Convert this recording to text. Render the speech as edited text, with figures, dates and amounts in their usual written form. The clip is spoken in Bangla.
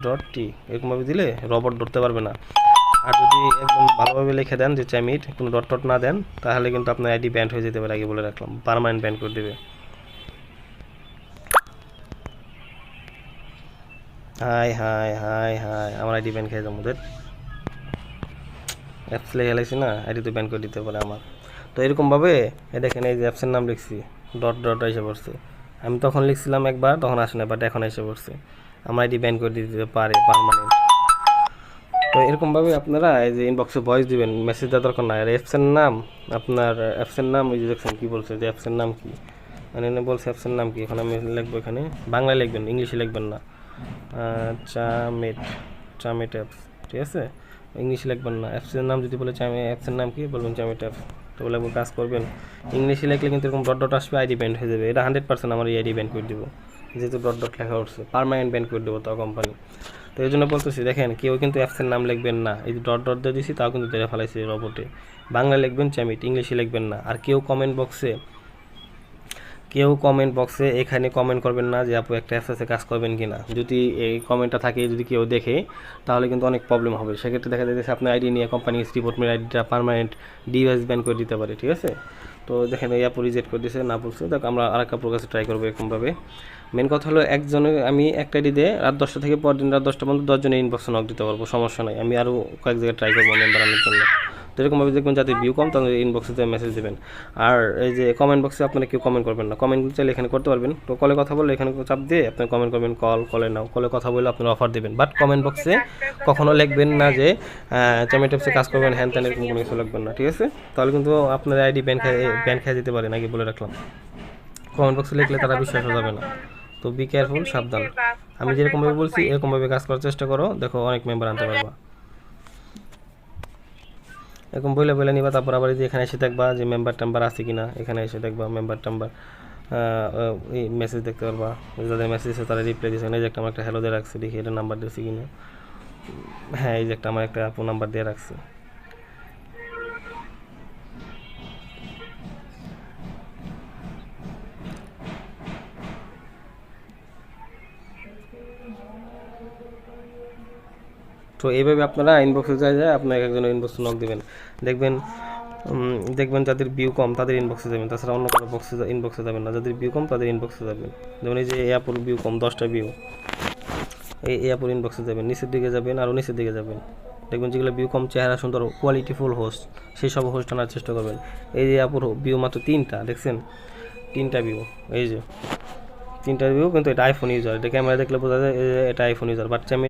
ডট টি এরকমভাবে দিলে রবট ধরতে পারবে না। আর যদি একদম ভালোভাবে লিখে দেন যে চ্যামিট, কোনো ডট টট না দেন, তাহলে কিন্তু আপনার আইডি ব্যান্ড হয়ে যেতে পারে। আগে বলে রাখলাম, পার্মানেন্ট ব্যান্ড করে দেবে। হাই হাই হাই হাই, আমার আইডি ব্যান্ড খেয়ে যাবো। অ্যাপস লিখে লাইছি না, আইডি তো ব্যান্ড করে দিতে পারে আমার। তো এরকমভাবে দেখেন, এই যে অ্যাপসের নাম লিখছি, ডট ডট এসে পড়ছে। আমি তখন লিখছিলাম একবার, তখন আসে না, বাট এখন এসে পড়ছে। আমার আইডি ব্যান্ড করে দিতে পারে পার্মানেন্ট। তো এরকমভাবে আপনারা এই যে ইনবক্সে ভয়েস দিবেন, মেসেজ দেওয়ার দরকার নাই। আর অ্যাপসের নাম, আপনার অ্যাপসের নাম ওই যে দেখছেন কী বলছে, যে অ্যাপসের নাম কি, মানে বলছে অ্যাপসের নাম কি। এখন আমি লিখবো, এখানে বাংলায় লিখবেন, ইংলিশে লিখবেন না। চামেট, চামেট অ্যাপস, ঠিক আছে? ইংলিশে লিখবেন না। অ্যাপসের নাম যদি বলে অ্যাপসের নাম কি, বলবেন চামেট অ্যাপস। তো বলে কাজ করবেন, ইংলিশে লিখলে কিন্তু এরকম ডট ডট আসবে, আইডি ব্যান্ড হয়ে যাবে। এটা 100% আমার এই আইডি ব্যান্ড করে দেবো, যেহেতু ডট ডট লেখা উঠছে। পার্মানেন্ট ব্যান্ড করে দেবো তাও কোম্পানি। তো এই জন্য বলতেছি, দেখেন কেউ কিন্তু অ্যাপসের নাম লিখবেন না। এই যে ডট ডট দিয়ে দিছি, তাও কিন্তু ধরে ফেলাইছে রবটে। বাংলা লিখবেন চ্যামিট, ইংলিশে লিখবেন না। আর কেউ কমেন্ট বক্সে এখানে কমেন্ট করবেন না যে আপু একটা অ্যাপসে কাজ করবেন কি না। যদি এই কমেন্টটা থাকে, যদি কেউ দেখে, তাহলে কিন্তু অনেক প্রবলেম হবে। সেক্ষেত্রে দেখা যাচ্ছে আপনার আইডি নিয়ে কোম্পানি রিপোর্ট মেরে আইডিটা পার্মানেন্ট ডিভাইস ব্যান করে দিতে পারে, ঠিক আছে? তো দেখেন এই অ্যাপও রিজেক্ট করে দিয়েছে, না বলছে। দেখ আমরা আর একটা কাছে ট্রাই করবো এরকমভাবে। মেন কথা হলো, একজনে আমি একটা আইডি দিয়ে রাত 10টা থেকে পরদিন রাত 10টা পর্যন্ত 10 জনের ইনবক্সে নক দিতে পারবো, সমস্যা নাই। আমি আরও কয়েক জায়গায় ট্রাই করবো মেম্বার আনার জন্য। তো এরকমভাবে দেখবেন, যাতে ভিউ কম, তাহলে ইনবক্সে মেসেজ দেবেন। আর এই যে কমেন্ট বক্সে আপনারা কেউ কমেন্ট করবেন না। কমেন্ট চাইলে এখানে করতে পারবেন। তো কলে কথা বললে এখানে চাপ দিয়ে আপনি কমেন্ট করবেন। কলে নাও, কলে কথা বলে আপনারা অফার দেবেন। বাট কমেন্ট বক্সে কখনো লিখবেন না যে চ্যামেট অ্যাপসে কাজ করবেন, হ্যান ত্যান, এরকম কোনো কিছু লিখবেন না, ঠিক আছে? তাহলে কিন্তু আপনার আইডি ব্যান খেয়ে যেতে পারেন, আগে বলে রাখলাম। কমেন্ট বক্সে লিখলে তারা বিশ্বাস হয়ে যাবে না। তো বি কেয়ারফুল, সাবধান। আমি যেরকমভাবে বলছি এরকমভাবে কাজ করার চেষ্টা করো, দেখো অনেক মেম্বার আনতে পারবা। এরকম বলে নিবা। তারপর আবার যে এখানে এসে দেখবা যে মেম্বার টাম্বার আছে কিনা, এখানে এসে দেখবা মেম্বার টাম্বার, এই মেসেজ দেখতে পারবা। যাদের মেসেজ আছে তারা রিপ্লাই দিয়েছে। এই যে একটা আমার একটা হ্যালো দিয়ে রাখছে, দেখি এটা নাম্বার দিয়েছে কিনা। হ্যাঁ, এই যে একটা আমার একটা আপু নাম্বার দিয়ে রাখছে। তো এইভাবে আপনারা ইনবক্সে যায় আপনার একজন ইনবক্সে নক দেবেন। দেখবেন দেখবেন যাদের ভিউ কম তাদের ইনবক্সে যাবেন, তাছাড়া অন্য কোনো ইনবক্সে যাবেন না। যাদের ভিউ কম তাদের ইনবক্সে যাবেন। যেমন এই যে এয়ারপোর্ট ভিউ কম, 10টা ভিউ, এই এয়ারপোর্ট ইনবক্সে যাবেন, নিচের দিকে যাবেন, আরও নিচের দিকে যাবেন। দেখবেন যেগুলো ভিউ কম, চেহারা সুন্দর, কোয়ালিটিফুল হোস্ট, সেই সব হোস্ট আনার চেষ্টা করবেন। এই যে এয়ারপোর্ট ভিউ মাত্র 3টা, দেখছেন 3টা ভিউ, এই যে 3টা ভিউ, কিন্তু এটা আইফোন ইউজার। এটা ক্যামেরা দেখলে বোঝা যায় এটা আইফোন ইউজার। বাট